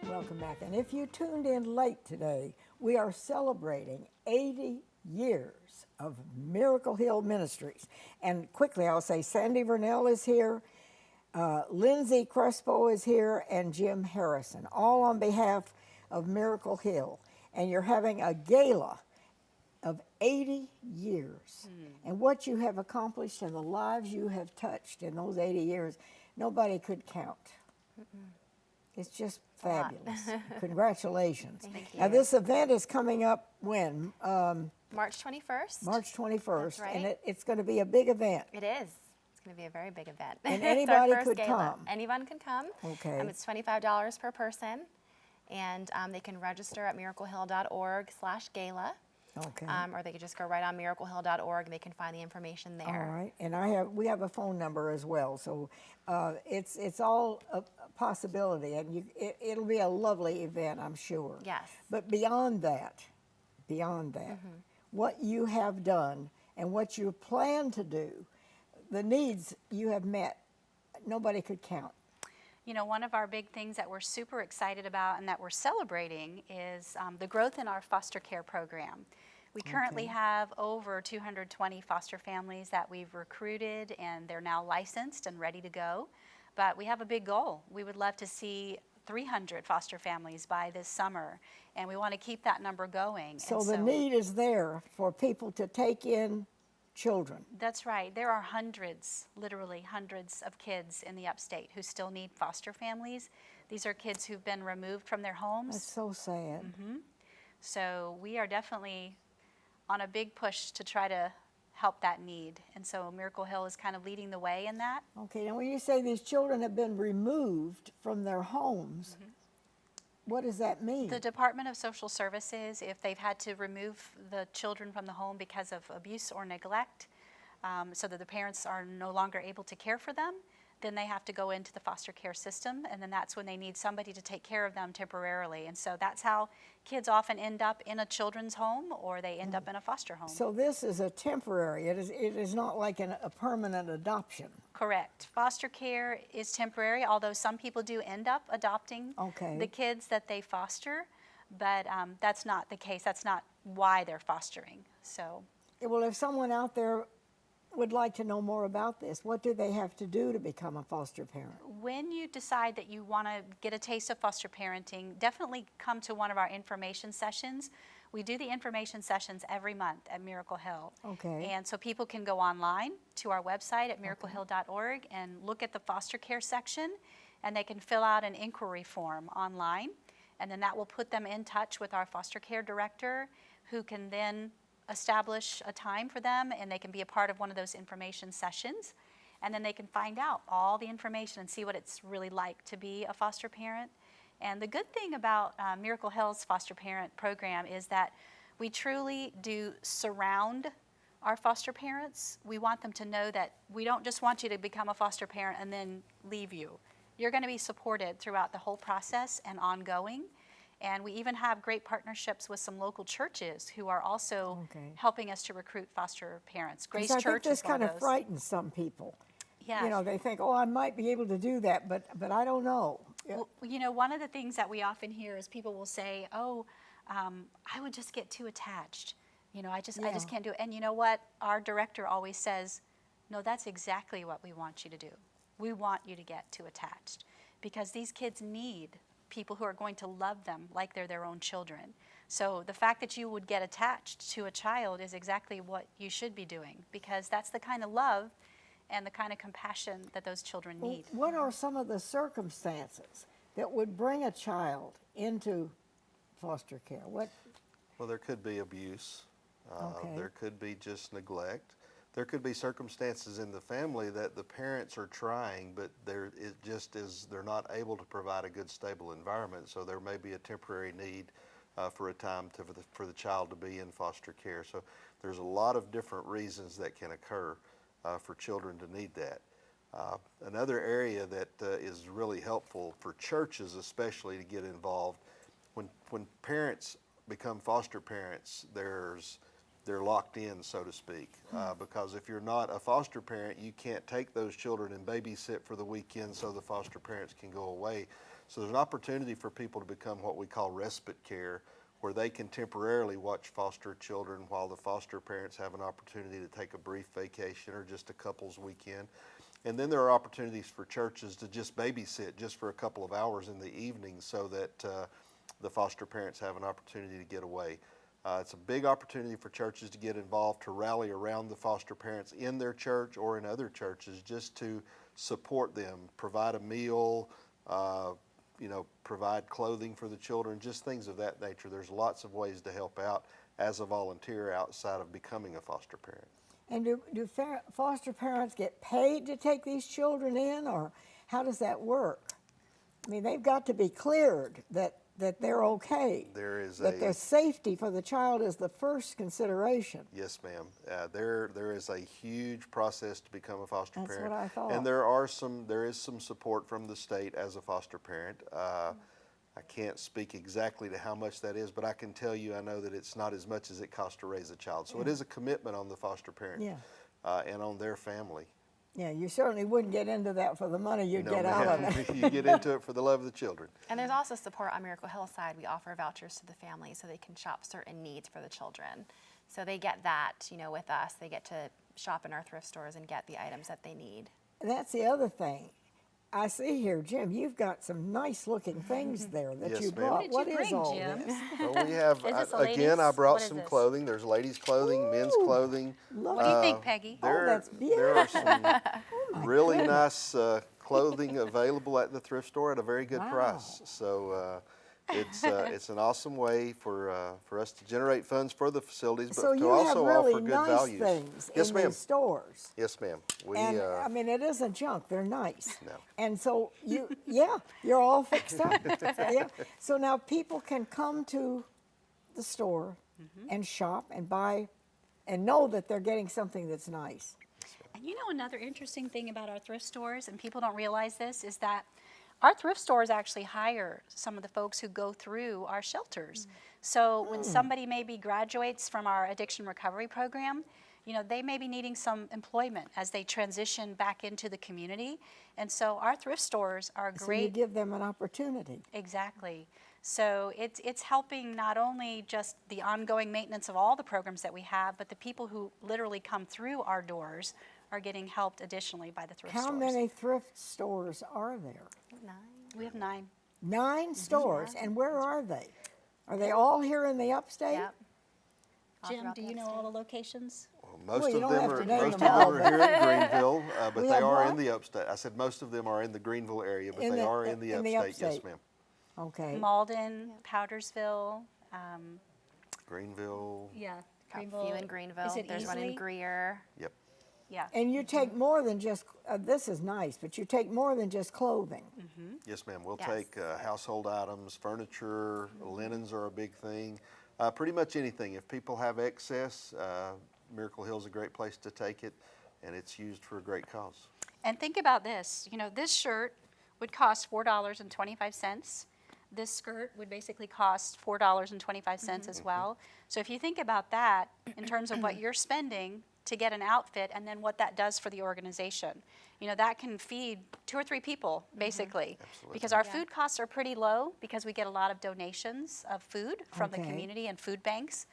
Welcome back. And if you tuned in late today, we are celebrating 80 years of Miracle Hill Ministries. And quickly, I'll say Sandy Furnell is here, Lynsie Crespo is here, and Jim Harrison, all on behalf of Miracle Hill. And you're having a gala of 80 years. And what you have accomplished and the lives you have touched in those 80 years, nobody could count. It's just fabulous. Congratulations. Thank you. Now, this event is coming up when? March 21st. March 21st. That's right. And it's going to be a big event. It is. It's going to be a very big event. And It's our anybody first could gala. come. Anyone can come. Okay. It's $25 per person. And they can register at miraclehill.org/gala. Okay. Or they could just go right on miraclehill.org and they can find the information there. All right. And we have a phone number as well. So it's all a possibility. And it'll be a lovely event, I'm sure. Yes. But beyond that, what you have done and what you plan to do, the needs you have met, nobody could count. You know, one of our big things that we're super excited about and that we're celebrating is the growth in our foster care program. We currently have over 220 foster families that we've recruited, and they're now licensed and ready to go. But we have a big goal. We would love to see 300 foster families by this summer, and we want to keep that number going. So the need is there for people to take in children. That's right. There are hundreds, literally hundreds of kids in the upstate who still need foster families. These are kids who've been removed from their homes. That's so sad. So we are definitely on a big push to try to help that need. And so Miracle Hill is kind of leading the way in that. Okay, now when you say these children have been removed from their homes, what does that mean? The Department of Social Services, if they've had to remove the children from the home because of abuse or neglect, so that the parents are no longer able to care for them, then they have to go into the foster care system, and then that's when they need somebody to take care of them temporarily. And so that's how kids often end up in a children's home, or they end up in a foster home. So this is a temporary, it is not like a permanent adoption. Correct. Foster care is temporary, although some people do end up adopting the kids that they foster, but that's not the case. That's not why they're fostering. So, well, if someone out there would like to know more about this, what do they have to do to become a foster parent? when you decide that you want to get a taste of foster parenting, definitely come to one of our information sessions. We do the information sessions every month at Miracle Hill. Okay. And so people can go online to our website at miraclehill.org and look at the foster care section, and they can fill out an inquiry form online. And then that will put them in touch with our foster care director, who can then establish a time for them, and they can be a part of one of those information sessions. And then they can find out all the information and see what it's really like to be a foster parent. And the good thing about Miracle Hill's foster parent program is that we truly do surround our foster parents. We want them to know that we don't just want you to become a foster parent and then leave you. You're going to be supported throughout the whole process and ongoing. And we even have great partnerships with some local churches who are also helping us to recruit foster parents. Grace Church is one of those. I think this kind of frightens some people. Yeah. You know, they think, oh, I might be able to do that, but I don't know. Well, you know, one of the things that we often hear is people will say, oh, I would just get too attached. You know, I just can't do it. And you know what? Our director always says, no, that's exactly what we want you to do. We want you to get too attached, because these kids need people who are going to love them like they're their own children. So the fact that you would get attached to a child is exactly what you should be doing, because that's the kind of love and the kind of compassion that those children need. What are some of the circumstances that would bring a child into foster care? Well, there could be abuse. There could be just neglect. There could be circumstances in the family that the parents are trying, but they're not able to provide a good, stable environment. So there may be a temporary need for a time for the child to be in foster care. So there's a lot of different reasons that can occur for children to need that. Another area that is really helpful for churches, especially, to get involved, when parents become foster parents, there's they're locked in, so to speak. Because if you're not a foster parent, you can't take those children and babysit for the weekend so the foster parents can go away. So there's an opportunity for people to become what we call respite care, where they can temporarily watch foster children while the foster parents have an opportunity to take a brief vacation or just a couple's weekend. And then there are opportunities for churches to just babysit just for a couple of hours in the evening so that the foster parents have an opportunity to get away. It's a big opportunity for churches to get involved, to rally around the foster parents in their church or in other churches, just to support them, provide a meal, provide clothing for the children, just things of that nature. There's lots of ways to help out as a volunteer outside of becoming a foster parent. And do foster parents get paid to take these children in, or how does that work? I mean, they've got to be cleared that they're okay. That their safety for the child is the first consideration. Yes, ma'am. There is a huge process to become a foster parent. That's what I thought. And there is some support from the state as a foster parent. I can't speak exactly to how much that is, but I can tell you I know that it's not as much as it costs to raise a child. So it is a commitment on the foster parent and on their family. Yeah, you certainly wouldn't get into that for the money you'd No, get out of ma'am. it. You get into it for the love of the children. And there's also support on Miracle Hill side. We offer vouchers to the family so they can shop certain needs for the children. So they get that, with us. They get to shop in our thrift stores and get the items that they need. That's the other thing. I see here, Jim, you've got some nice looking things there that Yes, you ma'am. brought. What did you bring, all Jim? this? Well, we have, Is this a again, I ladies'? brought What is some this? clothing. There's ladies' clothing, men's Ooh, clothing. look. What do you think, Peggy? That's There are some my really goodness. nice clothing available at the thrift store at a very good Wow. price. So it's an awesome way for us to generate funds for the facilities, but So to you have also really offer good nice values. things Yes, in ma'am. these stores. Yes, ma'am. We And I mean, it isn't junk. They're nice. No. And so you're all fixed up. Yeah. So now people can come to the store and shop and buy and know that they're getting something that's nice. And another interesting thing about our thrift stores, and people don't realize this, is that our thrift stores actually hire some of the folks who go through our shelters. So when somebody maybe graduates from our addiction recovery program, they may be needing some employment as they transition back into the community. And so our thrift stores are So you great. give them an opportunity. Exactly. So it's helping not only just the ongoing maintenance of all the programs that we have, but the people who literally come through our doors are getting helped additionally by the thrift How stores. many thrift stores are there? 9. We have 9. 9 stores. And where are they? Are they all here in the upstate? Yep. All Jim, throughout do the you know upstate. all the locations? Most Well, you of don't them have are to name most of them them all, are here in Greenville, but We they have are what? in the upstate. I said most of them are in the Greenville area, but In they the- are in the in the upstate. Yes, upstate. ma'am. Okay. Malden, Powdersville, Greenville. yeah, Got a few in Greenville. Is it There's one in Easley? Greer. Yep. Yeah. And you take more than just, this is nice, but you take more than just clothing. Yes, ma'am. We'll Yes. take household items, furniture, linens are a big thing. Pretty much anything. If people have excess, Miracle Hill's a great place to take it, and it's used for a great cause. And think about this, this shirt would cost $4.25. This skirt would basically cost $4.25 as well. So if you think about that in terms of what you're spending to get an outfit and then what that does for the organization, that can feed 2 or 3 people basically. Absolutely. Because our food costs are pretty low because we get a lot of donations of food from the Okay. community and food banks.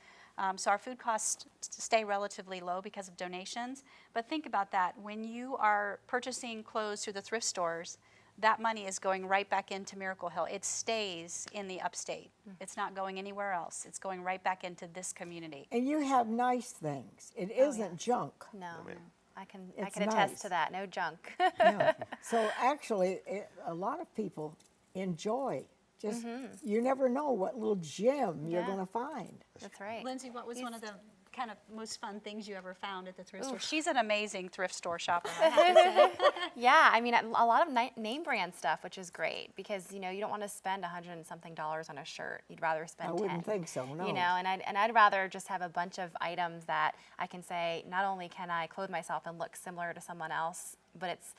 So our food costs stay relatively low because of donations. But think about that. When you are purchasing clothes through the thrift stores, that money is going right back into Miracle Hill. It stays in the upstate. It's not going anywhere else. It's going right back into this community. And you have nice things. It isn't junk. No, ma'am. I can It's attest nice. to that. No junk. Yeah. So actually, a lot of people enjoy. Just you never know what little gem you're Yeah. going to find. That's right. Lynsie, what was one of the kind of most fun things you ever found at the thrift store? She's an amazing thrift store shopper, I have to say. Yeah, I mean, a lot of name brand stuff, which is great because you don't want to spend $100 and something on a shirt. You'd rather spend I wouldn't 10. think so, no. And I'd rather just have a bunch of items that I can say not only can I clothe myself and look similar to someone else, but it's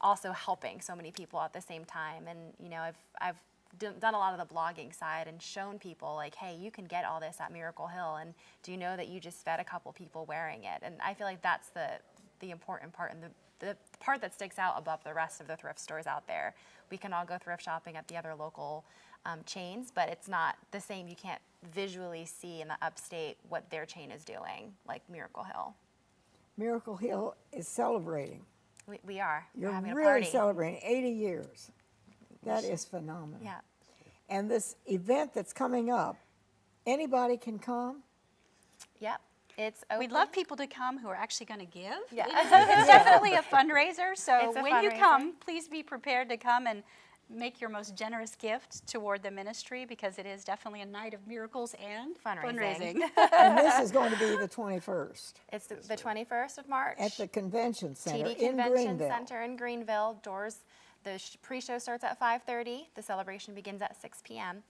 also helping so many people at the same time. And I've done a lot of the blogging side and shown people like, hey, you can get all this at Miracle Hill, and do you know that you just fed a couple people wearing it? And I feel like that's the important part, and the part that sticks out above the rest of the thrift stores out there. We can all go thrift shopping at the other local chains, but it's not the same. You can't visually see in the upstate what their chain is doing, like Miracle Hill. Miracle Hill is celebrating. We are. You're We're having a really party. celebrating 80 years. That is phenomenal. Yeah. And this event that's coming up, anybody can come? Yep. It's open. We'd love people to come who are actually going to give. Yeah. It's definitely a fundraiser, so It's a when you fundraiser. come, please be prepared to come and make your most generous gift toward the ministry, because it is definitely a night of miracles and Fundraising. And this is going to be the 21st It's the 21st of March. at the Convention Center TD in Convention Greenville. Center in Greenville. Doors, the pre-show starts at 5:30. The celebration begins at 6 p.m.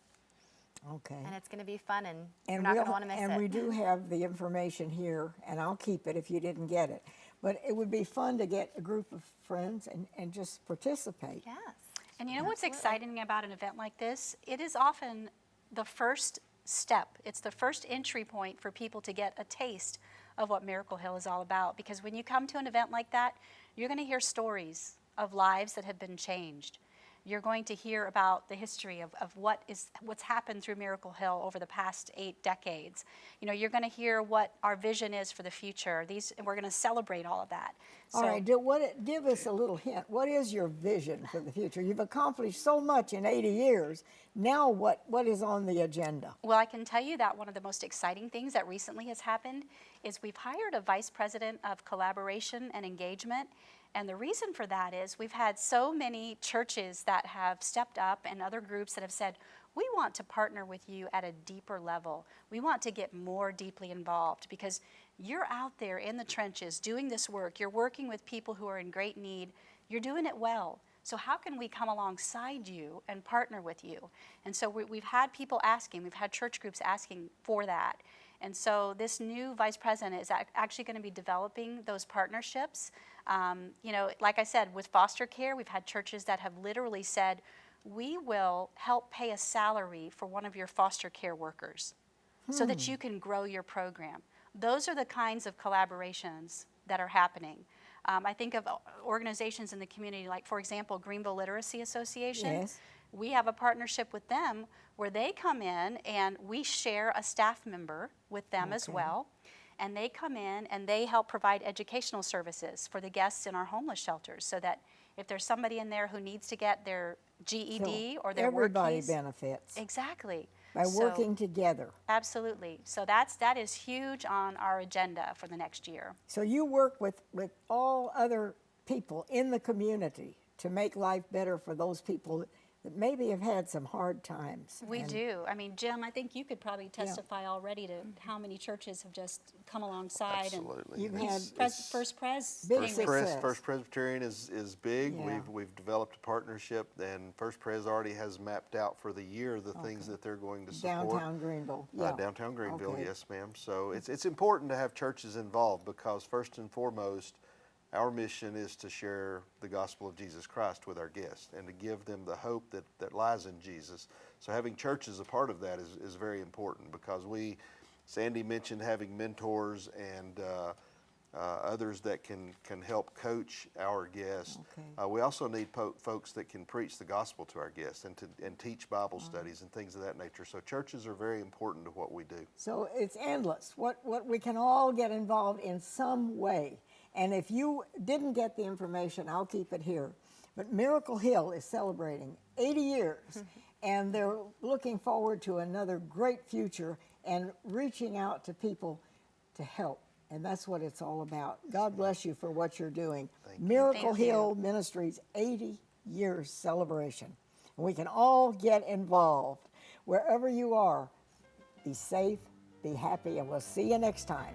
Okay. And it's going to be fun, and you're not going to want to miss and it. we do have the information here, and I'll keep it if you didn't get it. But it would be fun to get a group of friends and just participate. Yes. And you know what's exciting about an event like this? It is often the first step. It's the first entry point for people to get a taste of what Miracle Hill is all about. Because when you come to an event like that, you're going to hear stories of lives that have been changed. You're going to hear about the history of what's happened through Miracle Hill over the past 8 decades. You know, you're going to hear what our vision is for the future. And we're going to celebrate all of that. All right, give us a little hint. What is your vision for the future? You've accomplished so much in 80 years. Now what is on the agenda? Well, I can tell you that one of the most exciting things that recently has happened is we've hired a vice president of collaboration and engagement. And the reason for that is we've had so many churches that have stepped up, and other groups that have said, we want to partner with you at a deeper level. We want to get more deeply involved, because you're out there in the trenches doing this work. You're working with people who are in great need. You're doing it well. So how can we come alongside you and partner with you? And so we've had people asking, we've had church groups asking for that. And so this new vice president is actually going to be developing those partnerships. You know, like I said, with foster care, we've had churches that have literally said, we will help pay a salary for one of your foster care workers so that you can grow your program. Those are the kinds of collaborations that are happening. I think of organizations in the community, like, for example, Greenville Literacy Association. Yes. We have a partnership with them where they come in and we share a staff member with them as well. And they come in and they help provide educational services for the guests in our homeless shelters, so that if there's somebody in there who needs to get their GED or their work everybody keys. benefits Exactly. by So- working together. Absolutely. So that is huge on our agenda for the next year. So you work with all other people in the community to make life better for those people that maybe have had some hard times. We And do. I mean, Jim, I think you could probably testify already to how many churches have just come alongside. Absolutely. You've And had First Pres. Big came with- success. First Presbyterian is big. Yeah. We've developed a partnership, and First Pres already has mapped out for the year the things that they're going to support. downtown Greenville. Yeah. Downtown Greenville, Okay. yes, ma'am. So it's important to have churches involved, because first and foremost, our mission is to share the gospel of Jesus Christ with our guests and to give them the hope that lies in Jesus. So having churches a part of that is very important, because Sandy mentioned having mentors and others that can help coach our guests. Okay. We also need folks that can preach the gospel to our guests and teach Bible studies and things of that nature. So churches are very important to what we do. So it's endless. What we can all get involved in some way. And if you didn't get the information, I'll keep it here. But Miracle Hill is celebrating 80 years, and they're looking forward to another great future and reaching out to people to help. And that's what it's all about. God bless you for what you're doing. Miracle Thank you. Hill Ministries 80 years celebration. And we can all get involved. Wherever you are, be safe, be happy, and we'll see you next time.